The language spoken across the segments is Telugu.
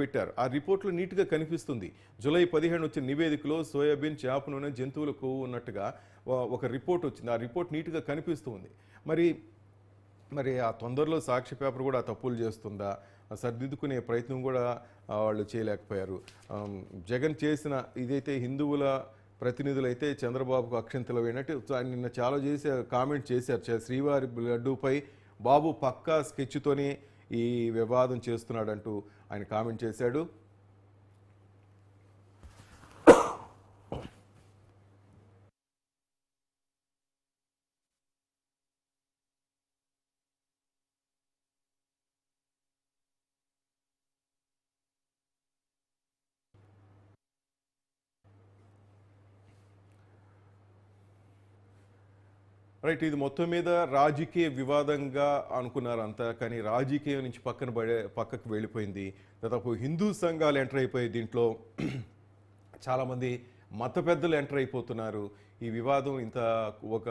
పెట్టారు. ఆ రిపోర్ట్లో నీట్గా కనిపిస్తుంది. జూలై 15 వచ్చిన నివేదికలో సోయాబీన్, చేప నూనె, జంతువుల కొవ్వు ఉన్నట్టుగా ఒక రిపోర్ట్ వచ్చింది. ఆ రిపోర్ట్ నీట్గా కనిపిస్తుంది. మరి మరి ఆ తొందరలో సాక్షి పేపర్ కూడా ఆ తప్పులు చేస్తుందా? సర్దిద్దుకునే ప్రయత్నం కూడా వాళ్ళు చేయలేకపోయారు. జగన్ చేసిన ఇదైతే హిందువుల ప్రతినిధులైతే చంద్రబాబుకు అక్షంతలు వేయనట్టు ఆయన నిన్న చాలా కామెంట్ చేశారు. శ్రీవారి లడ్డూపై బాబు పక్కా స్కెచ్తోనే ఈ వివాదం చేస్తున్నాడంటూ ఆయన కామెంట్ చేశాడు. రైట్, ఇది మొత్తం మీద రాజకీయ వివాదంగా అనుకున్నారు అంతా, కానీ రాజకీయం నుంచి పక్కకు వెళ్ళిపోయింది. దాదాపు హిందూ సంఘాలు ఎంటర్ అయిపోయి దీంట్లో చాలామంది మత పెద్దలు ఎంటర్ అయిపోతున్నారు. ఈ వివాదం ఇంత ఒక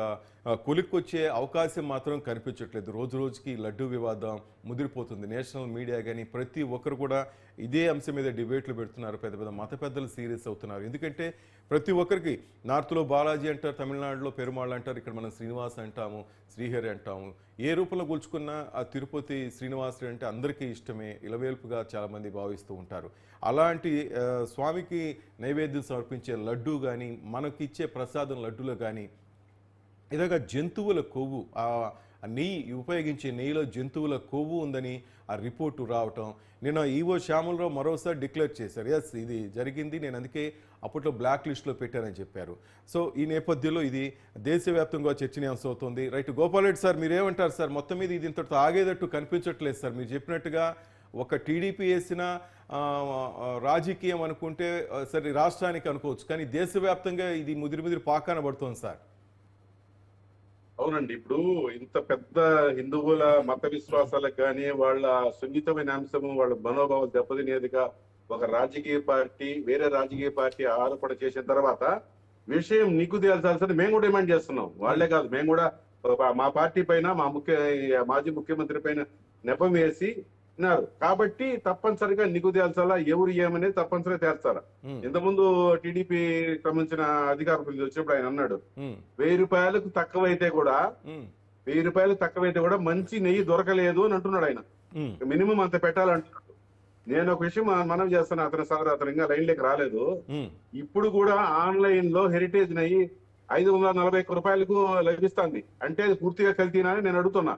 కొలిక్కొచ్చే అవకాశం మాత్రం కనిపించట్లేదు. రోజు రోజుకి లడ్డూ వివాదం ముదిరిపోతుంది. నేషనల్ మీడియా కానీ ప్రతి ఒక్కరు కూడా ఇదే అంశం మీద డిబేట్లు పెడుతున్నారు. పెద్ద పెద్ద మత పెద్దలు సీరియస్ అవుతున్నారు. ఎందుకంటే ప్రతి ఒక్కరికి నార్త్లో బాలాజీ అంటారు, తమిళనాడులో పెరుమాళ్ అంటారు, ఇక్కడ మనం శ్రీనివాస్ అంటాము, శ్రీహరి అంటాము. ఏ రూపంలో గొలుచుకున్నా ఆ తిరుపతి శ్రీనివాసుడు అంటే అందరికీ ఇష్టమే, ఇలవేల్పుగా చాలామంది భావిస్తూ ఉంటారు. అలాంటి స్వామికి నైవేద్యం సమర్పించే లడ్డూ కానీ, మనకిచ్చే ప్రసాదం లడ్డూలో కానీ ఇలాగా జంతువుల కొవ్వు, ఆ నెయ్యి ఉపయోగించే నెయ్యిలో జంతువుల కొవ్వు ఉందని ఆ రిపోర్టు రావటం, నిన్న ఈవో శ్యామలరావు మరోసారి డిక్లేర్ చేశారు, ఎస్ ఇది జరిగింది, నేను అందుకే అప్పట్లో బ్లాక్ లిస్ట్లో పెట్టానని చెప్పారు. సో ఈ నేపథ్యంలో ఇది దేశవ్యాప్తంగా చర్చనీయాంశం అవుతుంది. రైట్, గోపాల్ రెడ్డి సార్ మీరేమంటారు సార్? మొత్తం మీద ఇది ఇంతటితో ఆగేటట్టు కనిపించట్లేదు సార్. మీరు చెప్పినట్టుగా ఒక టీడీపీ వేసిన రాజకీయం అనుకుంటే సరే రాష్ట్రానికి అనుకోవచ్చు, కానీ దేశవ్యాప్తంగా ఇది ముదిరి పాకాన పడుతుంది సార్. అవునండి, ఇప్పుడు ఇంత పెద్ద హిందువుల మత విశ్వాసాలకు కానీ వాళ్ళ సున్నితమైన అంశము వాళ్ళ మనోభావాలు దెబ్బతినేదిగా ఒక రాజకీయ పార్టీ వేరే రాజకీయ పార్టీ ఆరోపణ చేసిన తర్వాత విషయం నీకు తేల్చాల్సింది మేము కూడా డిమాండ్ చేస్తున్నాం. వాళ్లే కాదు, మేము కూడా మా పార్టీ పైన మాజీ ముఖ్యమంత్రి పైన నెపం వేసి ఉన్నారు. కాబట్టి తప్పనిసరిగా నీకు తేల్చాలా, ఎవరు ఏమనేది తప్పనిసరిగా తేల్చాలా. ఇంతకుముందు టీడీపీ సంబంధించిన అధికారులు వచ్చినప్పుడు ఆయన అన్నాడు, 1000 రూపాయలకు తక్కువైతే కూడా మంచి నెయ్యి దొరకలేదు అని అంటున్నాడు ఆయన. మినిమం అంత పెట్టాలంటున్నాడు. నేను ఒక విషయం మనం చేస్తాను, అతను ఇంకా లైన్లోకి రాలేదు. ఇప్పుడు కూడా ఆన్లైన్ లో హెరిటేజ్ నెయ్యి 541 రూపాయలకు లభిస్తుంది. అంటే అది పూర్తిగా కల్తీనా అని నేను అడుగుతున్నా.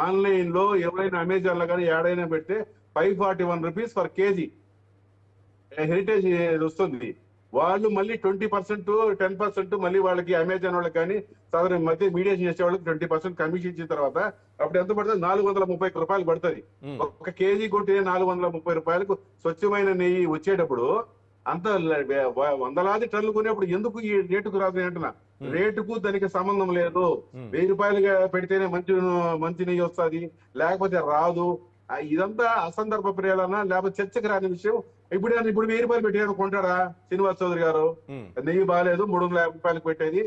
ఆన్లైన్ లో ఎవరైనా అమెజాన్ లో కానీ ఏడైనా పెడితే 541 రూపీస్ పర్ కేజీ హెరిటేజ్ వస్తుంది. వాళ్ళు మళ్ళీ 20%, 10% మళ్ళీ వాళ్ళకి అమెజాన్ వాళ్ళకి కానీ సాధారణ మధ్య మీడియేషన్ చేసే వాళ్ళకి 20% కమిషన్ ఇచ్చిన తర్వాత అప్పుడు ఎంత పడుతుంది? 430 రూపాయలు పడుతుంది. ఒక కేజీ కొంటే 430 రూపాయలకు స్వచ్ఛమైన నెయ్యి వచ్చేటప్పుడు అంత వందలాది టన్నులు కొనేప్పుడు ఎందుకు ఈ రేటుకు రాదు అంటున్నా. రేటుకు దానికి సంబంధం లేదు. 1000 రూపాయలుగా పెడితేనే మంచి నెయ్యి వస్తుంది, లేకపోతే రాదు. ఇదంతా అసందర్భ ప్రేరణ, లేకపోతే చర్చకు రాని విషయం. ఇప్పుడు 1000 రూపాయలు పెట్టారు కొంటారా శ్రీనివాస్ చౌదరి గారు? నెయ్యి బాగాలేదు, 350 రూపాయలకు పెట్టేది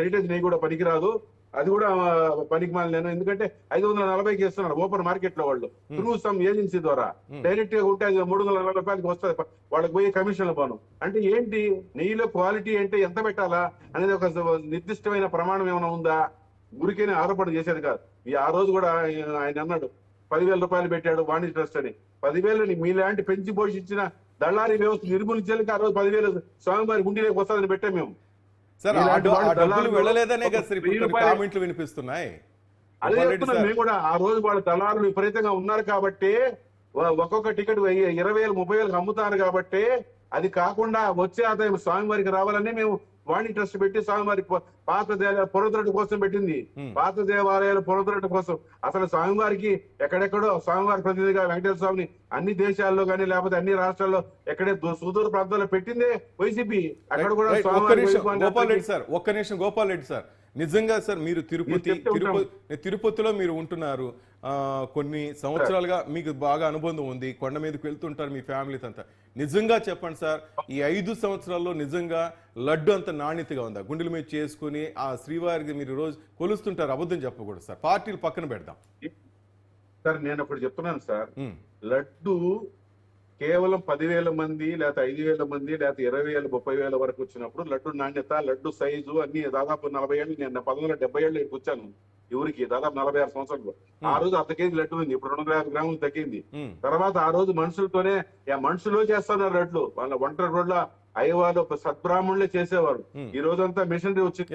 హెరిటేజ్ నెయ్యి కూడా పనికిరాదు, అది కూడా పనికి మాలను. ఎందుకంటే 540కి ఇస్తున్నారు ఓపెన్ మార్కెట్ లో వాళ్ళు త్రూ సమ్ ఏజెన్సీ ద్వారా. డైరెక్ట్ గా ఉంటే 340 రూపాయలకి వస్తుంది, వాళ్ళకి పోయి కమిషన్లు పోను. అంటే ఏంటి, నెయ్యిలో క్వాలిటీ అంటే ఎంత పెట్టాలా అనేది ఒక నిర్దిష్టమైన ప్రమాణం ఏమైనా ఉందా? ఊరికేనే ఆరోపణ చేసేది కాదు. ఆ రోజు కూడా ఆయన అన్నాడు 10,000 రూపాయలు పెట్టాడు వాణిజ్య ట్రస్ట్ అని. 10,000 మీలాంటి పెంచి పోషించిన దళారీ వ్యవస్థ నిర్మూలించేందుకు ఆ రోజు 10,000 స్వామివారి గుండెలోకి వస్తుందని పెట్టాం మేము. వినిపిస్తున్నాయి. అదే చెప్తున్నాం మేము కూడా. ఆ రోజు వాళ్ళ దళారులు విపరీతంగా ఉన్నారు కాబట్టి ఒక్కొక్క టికెట్ 20,000, 30,000 అమ్ముతారు కాబట్టి అది కాకుండా వచ్చే ఆదాయం స్వామివారికి రావాలని మేము వాణి ట్రస్ట్ పెట్టి స్వామివారి పాత దేవాలయాల పునరుద్ధరణ కోసం పెట్టింది. పాత దేవాలయాల పునరుద్ధరణ కోసం. అసలు స్వామివారికి ఎక్కడెక్కడో స్వామివారి ప్రతినిధిగా వెంకటేశ్వర స్వామిని అన్ని దేశాల్లో కానీ లేకపోతే అన్ని రాష్ట్రాల్లో ఎక్కడే సుదూర ప్రాంతాల్లో పెట్టిందే వైసీపీ. అక్కడ కూడా గోపాల్ రెడ్డి సార్, నిజంగా సార్ మీరు తిరుపతిలో మీరు ఉంటున్నారు, కొన్ని సంవత్సరాలుగా మీకు బాగా అనుబంధం ఉంది, కొండ మీదకి వెళ్తుంటారు మీ ఫ్యామిలీతో అంతా. నిజంగా చెప్పండి సార్, ఈ 5 సంవత్సరాల్లో నిజంగా లడ్డు అంత నాణ్యతగా ఉందా? గుండెల మీద చేసుకుని ఆ శ్రీవారికి మీరు రోజు కొలుస్తుంటారు, అబద్ధం చెప్పకూడదు సార్. పార్టీలు పక్కన పెడదాం సార్. నేను ఒకటి చెప్తున్నాను సార్, లడ్డు కేవలం 10,000 మంది లేకపోతే 5,000 మంది లేకపోతే 20,000 30,000 వరకు వచ్చినప్పుడు లడ్డు నాణ్యత లడ్డు సైజు అన్ని దాదాపు 40 ఏళ్ళు, నేను 1970 ఏళ్ళు ఇక్కడికి వచ్చాను ఈ ఊరికి, దాదాపు 46 సంవత్సరాలు. ఆ రోజు అర్ధ కేజీ లడ్డు ఉంది, ఇప్పుడు 250 గ్రాములు తగ్గింది. తర్వాత ఆ రోజు మనుషులతోనే మనుషులు చేస్తున్నారు లడ్లు, వాళ్ళ ఒంటరి రోడ్ల అయ్యవాళ్ళు సద్బ్రాహ్మణులే చేసేవారు. ఈ రోజంతా మిషనరీ వచ్చింది.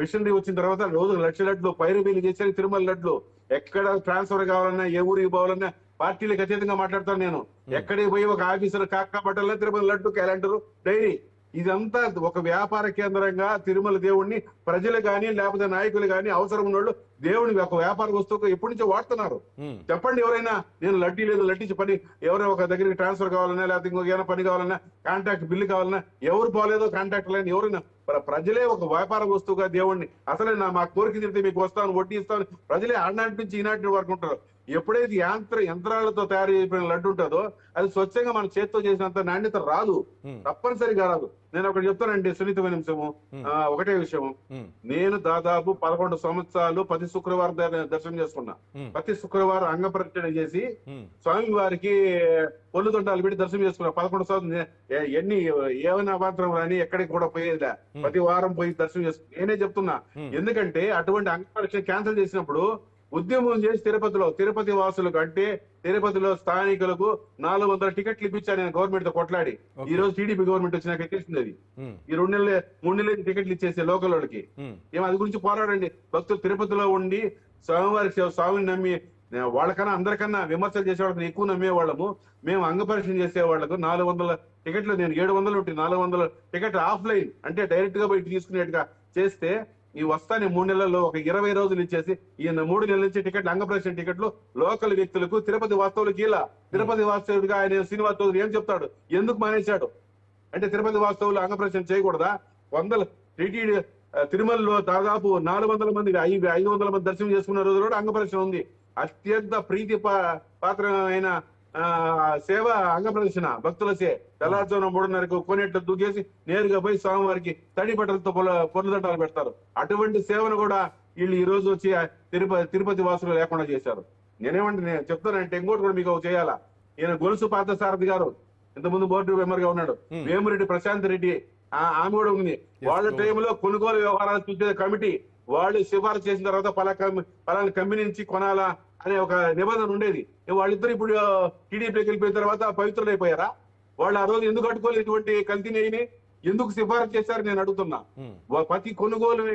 మిషనరీ వచ్చిన తర్వాత రోజు లక్ష లడ్లు పైరుబీలు చేసేది తిరుమల లడ్లు. ఎక్కడ ట్రాన్స్ఫర్ కావాలన్నా ఏ ఊరికి పోవాలన్నా పార్టీలకు అతీతంగా మాట్లాడతాను నేను. ఎక్కడికి పోయి ఒక ఆఫీసర్ కాకా పట్టాల తిరుమల లడ్డు క్యాలెండర్ డైరీ, ఇదంతా ఒక వ్యాపార కేంద్రంగా తిరుమల దేవుణ్ణి ప్రజలు గాని లేకపోతే నాయకులు గాని అవసరం ఉన్నోళ్ళు దేవుని ఒక వ్యాపార వస్తువుకు ఎప్పటి నుంచో వాడుతున్నారు. చెప్పండి ఎవరైనా నేను లడ్డీ లేదు లడ్డించి పని, ఎవరైనా ఒక దగ్గరికి ట్రాన్స్ఫర్ కావాలన్నా లేకపోతే ఇంకొక ఏమైనా పని కావాలన్నా కాంట్రాక్ట్ బిల్లు కావాలన్నా ఎవరు పోలేదో కాంట్రాక్ట్ లేని ఎవరైనా ప్రజలే ఒక వ్యాపార వస్తువుగా దేవుణ్ణి అసలే మా కోరిక తిరిగితే మీకు వస్తాను వడ్డీ ఇస్తాను ప్రజలే ఆనాటి నుంచి ఈనాటి వరకు ఉంటారు. ఎప్పుడైతే యంత్రాలతో తయారు అయిపోయిన లడ్డు ఉంటుందో అది స్వచ్ఛంగా మన చేతితో చేసినంత నాణ్యత రాదు, తప్పనిసరిగా రాదు. నేను ఒకటి చెప్తానండి సున్నితమైన అంశము, ఒకటే విషయం. నేను దాదాపు 11 సంవత్సరాలు ప్రతి శుక్రవారం దర్శనం చేసుకున్నా. ప్రతి శుక్రవారం అంగ ప్రదక్షిణ చేసి స్వామి వారికి పొల్లు తొండాలు పెట్టి దర్శనం చేసుకున్నా. 11 సంవత్సరం ఎన్ని ఏమైనా అభాంతరం రాని ఎక్కడికి కూడా పోయేదిలే, ప్రతి వారం పోయి దర్శనం చేసుకున్నా. నేనే చెప్తున్నా, ఎందుకంటే అటువంటి అంగ ప్రదక్షిణ క్యాన్సిల్ చేసినప్పుడు ఉద్యమం చేసి తిరుపతి వాసులకు అంటే తిరుపతిలో స్థానికులకు 400 టికెట్లు ఇప్పించాను నేను గవర్నమెంట్ తో కొట్లాడి. ఈ రోజు టీడీపీ గవర్నమెంట్ వచ్చినాక ఎక్కేసింది అది. ఈ 2 నెలలు 3 నెలలు టికెట్లు ఇచ్చేసే లోకల్ వాళ్ళకి. ఏం అది గురించి పోరాడండి. భక్తులు తిరుపతిలో ఉండి స్వామిని నమ్మి వాళ్ళకన్నా అందరికన్నా విమర్శలు చేసే వాళ్ళకి ఎక్కువ నమ్మేవాళ్ళము. మేము అంగపరిశీలన చేసే వాళ్ళకు 400 టికెట్లు, నేను 700 ఉంటే 400 టికెట్లు ఆఫ్లైన్ అంటే డైరెక్ట్ గా పోయి తీసుకునేట్టుగా చేస్తే ఈ వస్తానే 3 నెలల్లో ఒక 20 రోజులు ఇచ్చేసి ఈయన 3 నెలల నుంచి టికెట్లు అంగప్రదర్శన టికెట్లు లోకల్ వ్యక్తులకు తిరుపతి వాస్తవులకి ఇలా. తిరుపతి వాస్తవుడిగా ఆయన శ్రీనివాస్ చౌదరి ఏం చెప్తాడు, ఎందుకు మానేశాడు అంటే తిరుపతి వాస్తవులు అంగప్రదర్శన చేయకూడదా? టీటీడీ తిరుమలలో దాదాపు 400 మంది 500 మంది దర్శనం చేసుకున్న రోజు కూడా అంగప్రదర్శన ఉంది. అత్యంత ప్రీతి పాత్రమైన సేవ అంగ ప్రదర్శన భక్తులసే. తెల్లారుజామున 3:30కు కొనేట్లు దూకేసి నేరుగా పోయి స్వామివారికి తడి బట్టలతో పొర్లుదండాలు పెడతారు. అటువంటి సేవను కూడా వీళ్ళు ఈ రోజు వచ్చి తిరుపతి వాసులు లేకుండా చేశారు. నేను చెప్తానంటే ఇంకోటి కూడా మీకు చేయాలా. ఈయన గొలుసు పార్థసారథి గారు ఇంతకుముందు బోర్డు మెంబర్ గా ఉన్నాడు. వేమిరెడ్డి ప్రశాంత్ రెడ్డి ఆమె కూడా ఉంది. వాళ్ళ టైంలో కొనుగోలు వ్యవహారాలు చూసే కమిటీ వాళ్ళు సిఫారసు చేసిన తర్వాత పలానా కంపెనీ నుంచి కొనాలా అనే ఒక నిబంధన ఉండేది. వాళ్ళిద్దరు ఇప్పుడు టీడీపీకి వెళ్ళిపోయిన తర్వాత పవిత్రులు అయిపోయారా? వాళ్ళు ఆ రోజు ఎందుకు అడ్డుకోలేదు? ఇటువంటి కల్తీని ఎందుకు సిఫారసు చేశారు నేను అడుగుతున్నా. ప్రతి కొనుగోలు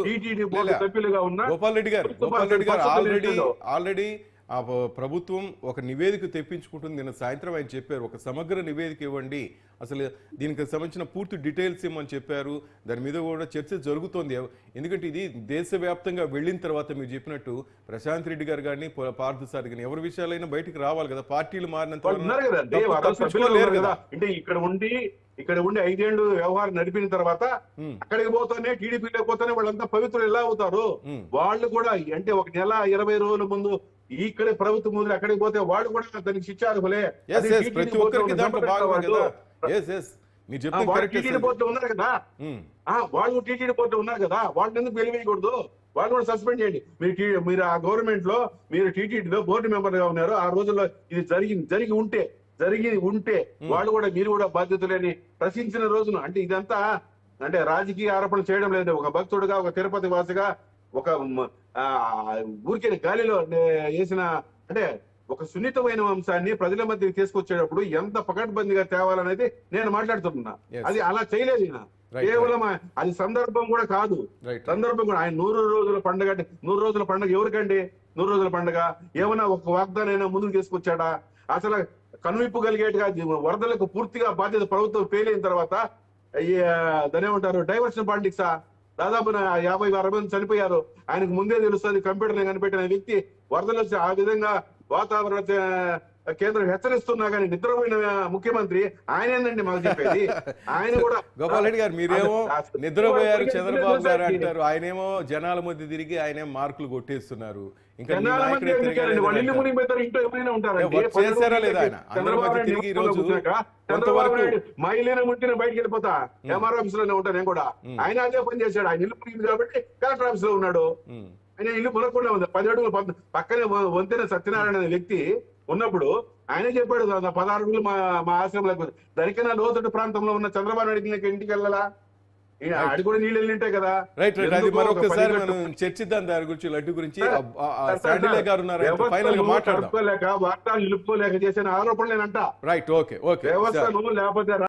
టీటీడీ బోర్డు సభ్యులుగా ఉన్న గోపాల్ రెడ్డి గారు ఆల్రెడీ ఆ ప్రభుత్వం ఒక నివేదిక తెప్పించుకుంటుంది. నిన్న సాయంత్రం ఆయన చెప్పారు, ఒక సమగ్ర నివేదిక ఇవ్వండి, అసలు దీనికి సంబంధించిన పూర్తి డీటెయిల్స్ ఇవ్వమని చెప్పారు. దాని మీద కూడా చర్చ జరుగుతోంది. ఎందుకంటే ఇది దేశవ్యాప్తంగా వెళ్ళిన తర్వాత మీరు చెప్పినట్టు ప్రశాంత్ రెడ్డి గారు కానీ పార్థసారథి కానీ ఎవరి విషయాలైనా బయటకు రావాలి కదా. పార్టీలు మారినంత కదా. అంటే ఇక్కడ ఉండి 5 ఏళ్ళు వ్యవహారం నడిపిన తర్వాత అక్కడికి పోతానే టీడీపీలోకి పోతానే వాళ్ళంతా పవిత్రులు ఎలా అవుతారు? వాళ్ళు కూడా అంటే ఒక నెల 20 రోజుల ముందు ఇక్కడే ప్రభుత్వం ముందు అక్కడికి పోతే వాళ్ళు కూడా దానికి శిక్షార్హులే. ప్రతి ఒక్కరికి దాంట్లో భాగమే కదా. టీటీడీ బోర్డులో ఉన్నారు కదా, వాళ్ళు టీటీడీ బోర్డులో ఉన్నారు కదా, వాళ్ళని ఎందుకు వెలివేయకూడదు? వాళ్ళు కూడా సస్పెండ్ చేయండి. మీరు ఆ గవర్నమెంట్ లో మీరు టీటీడీలో బోర్డు మెంబర్ గా ఉన్నారు. ఆ రోజుల్లో ఇది జరిగి ఉంటే వాళ్ళు కూడా మీరు కూడా బాధ్యతలేని ప్రశ్నించిన రోజున అంటే ఇదంతా అంటే రాజకీయ ఆరోపణలు చేయడం లేదు. ఒక భక్తుడుగా ఒక తిరుపతి వాసిగా ఒక ఊరికే గాలిలో వేసిన అంటే ఒక సున్నితమైన అంశాన్ని ప్రజల మధ్యకి తీసుకొచ్చేటప్పుడు ఎంత పకడ్బందీగా తేవాలనేది నేను మాట్లాడుతున్నా. అది అలా చేయలేదు ఈయన. కేవలం అది సందర్భం కూడా కాదు. సందర్భం కూడా ఆయన 100 రోజుల పండుగ అంటే 100 రోజుల పండుగ ఎవరికండి? 100 రోజుల పండుగ ఏమైనా ఒక వాగ్దానం అయినా ముందుకు తీసుకొచ్చాడా? అసలు కనువిప్పు కలిగేట్టుగా వరదలకు పూర్తిగా బాధ్యత ప్రభుత్వం ఫెయిల్ అయిన తర్వాత దాని ఏమంటారు డైవర్షన్ పాలిటిక్సా? దాదాపు 50-60 మంది చనిపోయారు. ఆయనకు ముందే తెలుస్తుంది. కంప్యూటర్ కనిపెట్టిన వ్యక్తి వరదలు వచ్చి ఆ విధంగా వాతావరణ కేంద్రం హెచ్చరిస్తున్నా కానీ నిద్రపోయిన ముఖ్యమంత్రి ఆయనేనండి మాకు చెప్పేది. ఆయన కూడా గోపాల్ రెడ్డి గారు మీరేమో నిద్రపోయారు చంద్రబాబు గారు అంటారు, ఆయనేమో జనాల మధ్య తిరిగి ఆయనే మార్కులు కొట్టేస్తున్నారు. ఇంకా చేశారా లేదా ఆయన అందరి మధ్య తిరిగి ఈ రోజు మహిళను ముట్టిన బయటకు వెళ్ళిపోతా ఎంఆర్ ఆఫీస్ లోనే ఉంటాను నేను కూడా. ఆయన అదే పని చేశాడు. ఆయన ఇల్లు మునిగింది కాబట్టి కలెక్టర్ ఆఫీస్ లో ఉన్నాడు. ఆయన ఇల్లు కొనకుండా ఉంది 10 అడుగులు పక్కనే వంతెన సత్యనారాయణ అనే వ్యక్తి ఉన్నప్పుడు ఆయనే చెప్పాడు కదా 16 అడుగులు మా ఆశ్రమంలోకి దానికైనా లోతట్టు ప్రాంతంలో ఉన్న చంద్రబాబు నాయుడు ఇంటికి వెళ్ళాలా ఆడి కూడా నీళ్ళు వెళ్ళింటాయి కదా. రైట్ రైట్, అది మరొకసారి మనం చర్చిద్దాం దాని గురించి, లడ్డు గురించి. శాండిలే గారు ఉన్నారు, ఫైనల్ గా మాట్లాడదాం. వార్తలు నిలుపుకోలేక చేసిన ఆరోపణలేనంట. Right, okay okay. వ్యవస్థను లేకపోతే